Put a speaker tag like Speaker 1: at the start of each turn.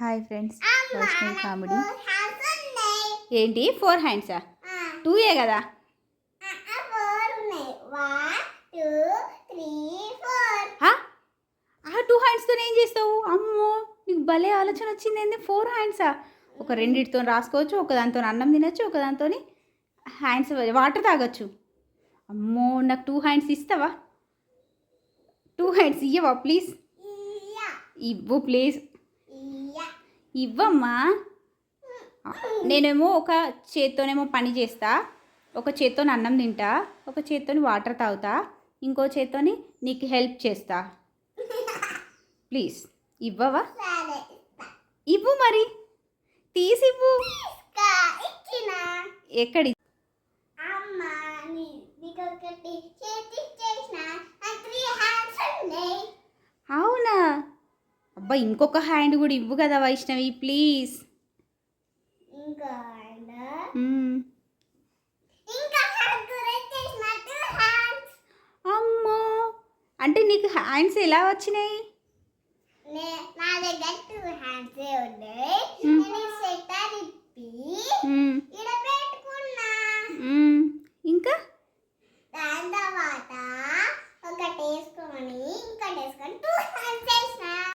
Speaker 1: Hi friends, Vaishnavi comedy. ఏంటి 4 హ్యాండ్సా? 2 కదా? 2 హ్యాండ్స్తో ఏం చేస్తావు? అమ్మో, నీకు భలే ఆలోచన వచ్చింది. ఏంది 4 హ్యాండ్సా? ఒక రెండిటితో రాసుకోవచ్చు, ఒక దాంతో అన్నం తినచ్చు, ఒక దాంతో హ్యాండ్స్ వాటర్ తాగొచ్చు. అమ్మో, నాకు 2 హ్యాండ్స్ ఇస్తావా? 2 హ్యాండ్స్ ఇవ్వవా ప్లీజ్? ఇవ్వు ప్లీజ్, ఇవ్వమ్మా. నేనేమో ఒక చేత్తోనేమో పని చేస్తా, ఒక చేత్తో అన్నం తింటా, ఒక చేత్తో వాటర్ తాగుతా, ఇంకో చేత్తో నీకు హెల్ప్ చేస్తా. ప్లీజ్ ఇవ్వవా? ఇవ్వు మరి, తీసివ్వు. ఎక్కడి? అవునా? అబ్బా, ఇంకొక హ్యాండ్ కూడా ఇవ్వు కదా వైష్ణవి ప్లీజ్. అమ్మో, అంటే నీకు హ్యాండ్స్ ఎలా వచ్చినాయి?